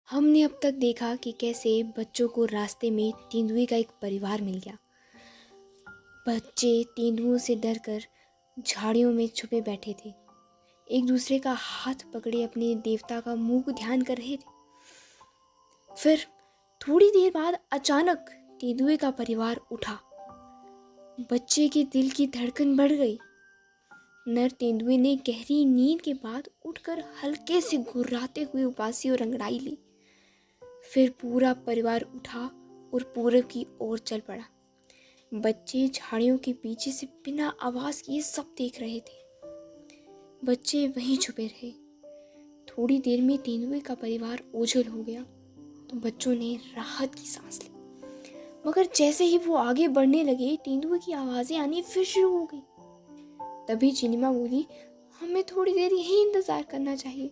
हमने अब तक देखा कि कैसे बच्चों को रास्ते में तेंदुए का एक परिवार मिल गया। बच्चे तेंदुओं से डरकर झाड़ियों में छुपे बैठे थे, एक दूसरे का हाथ पकड़े अपने देवता का मुंह को ध्यान कर रहे थे। फिर थोड़ी देर बाद अचानक तेंदुए का परिवार उठा। बच्चे के दिल की धड़कन बढ़ गई। नर तेंदुए ने गहरी नींद के बाद उठकर हल्के से घुर्राते हुए उबासी और अंगड़ाई ली। फिर पूरा परिवार उठा और पूरब की ओर चल पड़ा। बच्चे झाड़ियों के पीछे से बिना आवाज किए सब देख रहे थे। बच्चे वहीं छुपे रहे। थोड़ी देर में तेंदुए का परिवार ओझल हो गया तो बच्चों ने राहत की सांस ली। मगर जैसे ही वो आगे बढ़ने लगे, तेंदुए की आवाजें आनी फिर शुरू हो गई। तभी चिनिमा बोली, हमें थोड़ी देर यहीं इंतजार करना चाहिए।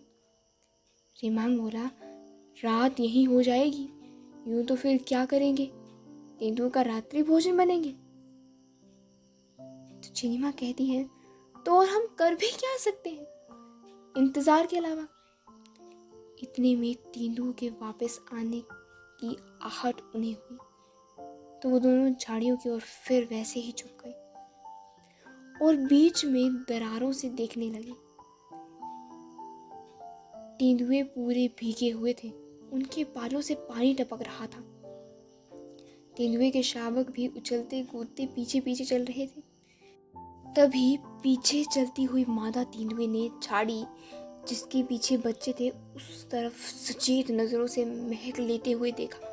रेमांग बोला, रात यहीं हो जाएगी, यूं तो फिर क्या करेंगे? तेंदुए का रात्रि भोजन बनेंगे। तो चिनिमा कहती है, तो और हम कर भी क्या सकते हैं इंतजार के अलावा? इतने में तेंदुए के वापस आने की आहट उन्हें हुई तो वो दोनों झाड़ियों की ओर फिर वैसे ही छुप गए और बीच में दरारों से देखने लगे। तेंदुए पूरे भीगे हुए थे, उनके बालों से पानी टपक रहा था। तेंदुए के शावक भी उछलते कूदते पीछे पीछे चल रहे थे। तभी पीछे चलती हुई मादा तेंदुए ने झाड़ी जिसके पीछे बच्चे थे उस तरफ सचेत नजरों से महक लेते हुए देखा।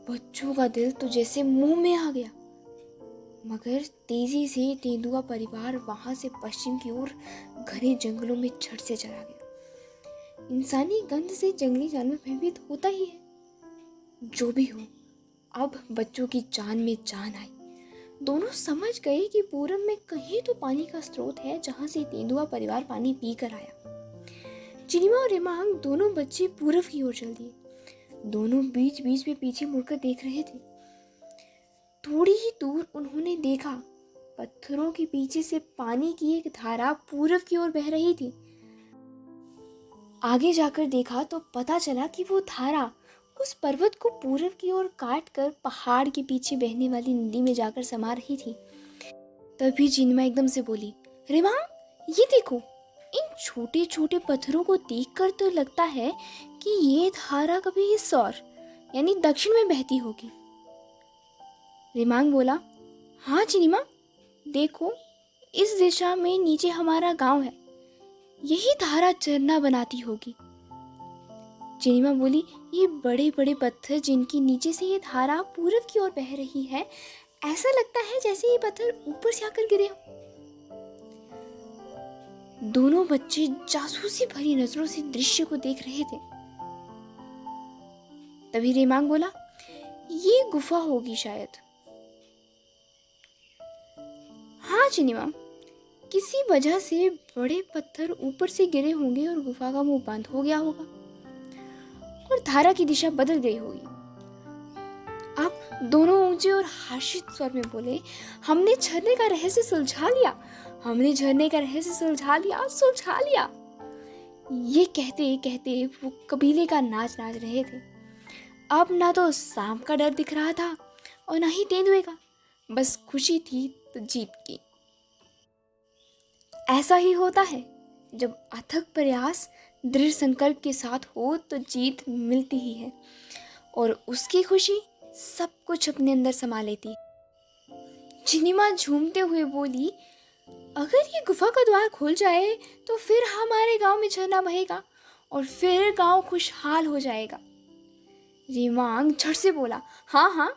बच्चों का दिल तो जैसे मुंह में आ गया। मगर तेजी से तेंदुआ परिवार वहां से पश्चिम की ओर घने जंगलों में झट से चला गया। इंसानी गंध से जंगली जानवर भयभीत होता ही है। जो भी हो, अब बच्चों की जान में जान आई। दोनों समझ गए कि पूरब में कहीं तो पानी का स्रोत है जहां से तेंदुआ परिवार पानी पी कर आया। चिनिमा और रेमांग दोनों बच्चे पूरब की ओर चल दिए। दोनों बीच बीच में पीछे मुड़कर देख रहे थे। थोड़ी ही दूर उन्होंने देखा, पत्थरों के पीछे से पानी की एक धारा पूरब की ओर बह रही थी। आगे जाकर देखा तो पता चला कि वो धारा उस पर्वत को पूरब की ओर काट कर पहाड़ के पीछे बहने वाली नदी में जाकर समा रही थी। तभी जिनमा एकदम से बोली, रेमांग, ये देखो, इन छोटे छोटे पत्थरों को देखकर तो लगता है कि ये धारा कभी इस ओर यानी दक्षिण में बहती होगी। रेमांग बोला, हाँ चिनिमा, देखो, इस दिशा में नीचे हमारा गांव है, यही धारा झरना बनाती होगी। चिनिमा बोली, ये बड़े बड़े पत्थर जिनके नीचे से ये धारा पूरब की ओर बह रही है, ऐसा लगता है जैसे ये पत्थर ऊपर से आकर गिरे हो। दोनों बच्चे जासूसी भरी नजरों से दृश्य को देख रहे थे। तभी रेमांग बोला, ये गुफा होगी शायद। हाँ चिनिमा, किसी वजह से बड़े पत्थर ऊपर से गिरे होंगे और गुफा का मुंह बंद हो गया होगा और धारा की दिशा बदल गई होगी। अब दोनों ऊंचे और हर्षित स्वर में बोले, हमने झरने का रहस्य सुलझा लिया, हमने झरने का रहस्य सुलझा लिया, सुलझा लिया। ये कहते कहते वो कबीले का नाच नाच रहे थे। अब ना तो सांप का डर दिख रहा था और ना ही तेंदुए का, बस खुशी थी तो जीत की। ऐसा ही होता है, जब अथक प्रयास दृढ़ संकल्प के साथ हो तो जीत मिलती ही है और उसकी खुशी सब कुछ अपने अंदर समा लेती है। चिनिमा झूमते हुए बोली, अगर ये गुफा का द्वार खुल जाए तो फिर हमारे गांव में झरना बहेगा और फिर गांव खुशहाल हो जाएगा। रेमांग झट से बोला, हाँ हाँ।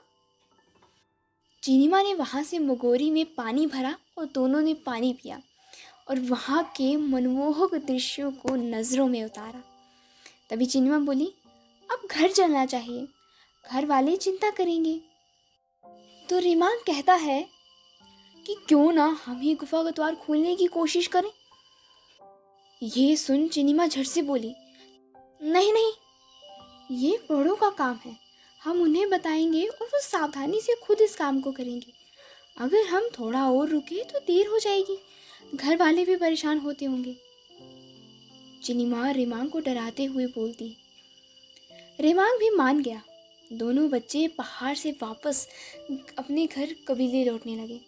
चिनिमा ने वहां से मुगोरी में पानी भरा और दोनों ने पानी पिया और वहां के मनमोहक दृश्यों को नजरों में उतारा। तभी चिनिमा बोली, अब घर चलना चाहिए, घर वाले चिंता करेंगे। तो रेमांग कहता है कि क्यों ना हम ही गुफा का द्वार खोलने की कोशिश करें। ये सुन चिनिमा झट से बोली, नहीं नहीं, ये बड़ों का काम है, हम उन्हें बताएंगे और वो सावधानी से खुद इस काम को करेंगे। अगर हम थोड़ा और रुके तो देर हो जाएगी, घर वाले भी परेशान होते होंगे। चिनिमा रेमांग को डराते हुए बोलती, रेमांग भी मान गया। दोनों बच्चे पहाड़ से वापस अपने घर कबीले लौटने लगे।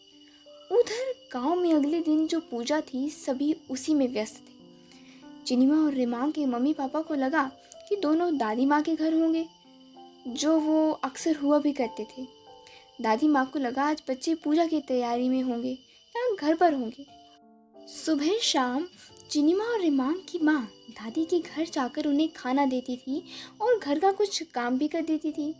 उधर गांव में अगले दिन जो पूजा थी, सभी उसी में व्यस्त थे। चिनीमा और रेमांग के मम्मी पापा को लगा कि दोनों दादी माँ के घर होंगे, जो वो अक्सर हुआ भी करते थे। दादी माँ को लगा आज बच्चे पूजा की तैयारी में होंगे या घर पर होंगे। सुबह शाम चिनीमा और रेमांग की माँ दादी के घर जाकर उन्हें खाना देती थी और घर का कुछ काम भी कर देती थी।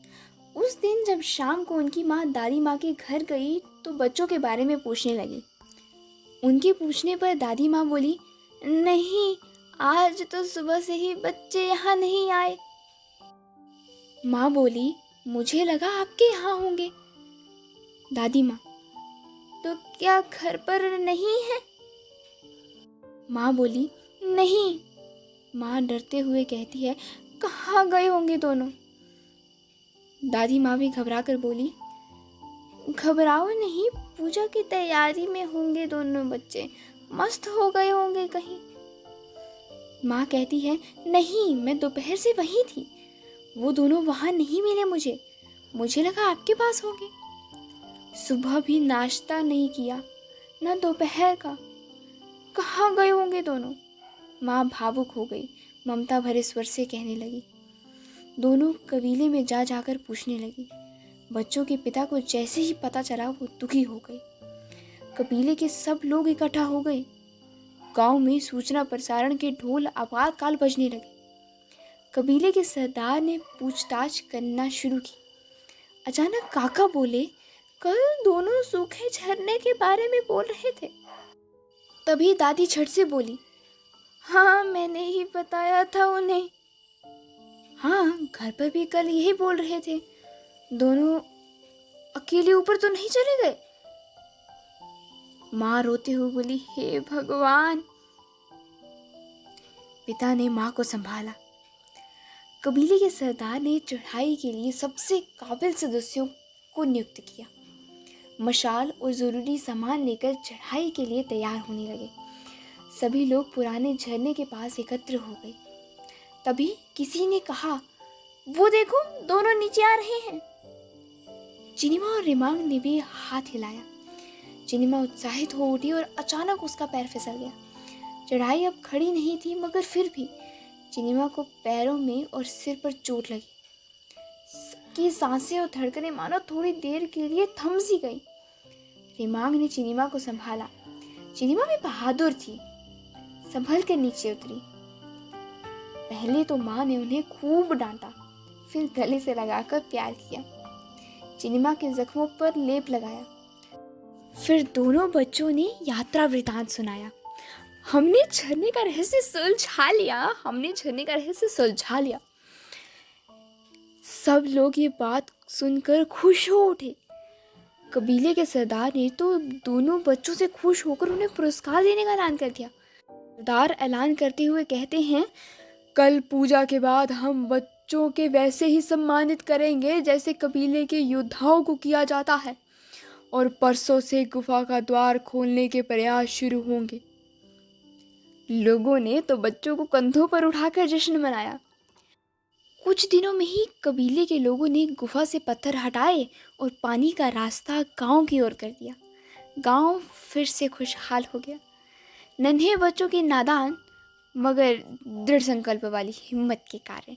उस दिन जब शाम को उनकी माँ दादी माँ के घर गई तो बच्चों के बारे में पूछने लगी। उनके पूछने पर दादी माँ बोली, नहीं, आज तो सुबह से ही बच्चे यहाँ नहीं आए। माँ बोली, मुझे लगा आपके यहाँ होंगे। दादी माँ, तो क्या घर पर नहीं है? माँ बोली, नहीं। माँ डरते हुए कहती है, कहाँ गए होंगे दोनों? दादी माँ भी घबरा कर बोली, घबराओ नहीं, पूजा की तैयारी में होंगे दोनों बच्चे, मस्त हो गए होंगे कहीं। माँ कहती है, नहीं, मैं दोपहर से वहीं थी, वो दोनों वहाँ नहीं मिले मुझे लगा आपके पास होंगे। सुबह भी नाश्ता नहीं किया, ना दोपहर का, कहाँ गए होंगे दोनों? माँ भावुक हो गई, ममता भरे स्वर से कहने लगी। दोनों कबीले में जा जाकर पूछने लगी। बच्चों के पिता को जैसे ही पता चला वो दुखी हो गए। कबीले के सब लोग इकट्ठा हो गए। गांव में सूचना प्रसारण के ढोल आपातकाल बजने लगे। कबीले के सरदार ने पूछताछ करना शुरू की। अचानक काका बोले, कल दोनों सूखे झरने के बारे में बोल रहे थे। तभी दादी झट से बोली, हाँ, मैंने ही बताया था उन्हें। हाँ, घर पर भी कल यही बोल रहे थे। दोनों अकेले ऊपर तो नहीं चले गए? माँ रोते हुए बोली, हे भगवान। पिता ने माँ को संभाला। कबीले के सरदार ने चढ़ाई के लिए सबसे काबिल सदस्यों को नियुक्त किया। मशाल और जरूरी सामान लेकर चढ़ाई के लिए तैयार होने लगे। सभी लोग पुराने झरने के पास एकत्र हो गए। तभी किसी ने कहा, वो देखो, दोनों नीचे आ रहे हैं। चिनीमा और रेमांग ने भी हाथ हिलाया। चिनीमा उत्साहित हो उठी और अचानक उसका पैर फिसल गया। चढ़ाई अब खड़ी नहीं थी, मगर फिर भी चिनीमा को पैरों में और सिर पर चोट लगी। सबकी सांसें और धड़कनें मानो थोड़ी देर के लिए थम सी गई। रेमांग ने चिनीमा को संभाला। चिनीमा भी बहादुर थी, संभल कर नीचे उतरी। पहले तो माँ ने उन्हें खूब डांटा, फिर गले से लगाकर प्यार किया। चिनीमा के जख्मों पर लेप लगाया। फिर दोनों बच्चों ने यात्रा वृतांत सुनाया। हमने झरने का रहस्य सुलझा लिया। सब लोग ये बात सुनकर खुश हो उठे। कबीले के सरदार ने तो दोनों बच्चों से खुश होकर उन्हें पुरस्कार देने का ऐलान कर दिया। सरदार ऐलान करते हुए कहते हैं, कल पूजा के बाद हम बच्चों के वैसे ही सम्मानित करेंगे जैसे कबीले के योद्धाओं को किया जाता है, और परसों से गुफा का द्वार खोलने के प्रयास शुरू होंगे। लोगों ने तो बच्चों को कंधों पर उठाकर जश्न मनाया। कुछ दिनों में ही कबीले के लोगों ने गुफा से पत्थर हटाए और पानी का रास्ता गांव की ओर कर दिया। गांव फिर से खुशहाल हो गया। नन्हे बच्चों की नादान मगर दृढ़ संकल्प वाली हिम्मत के कारण।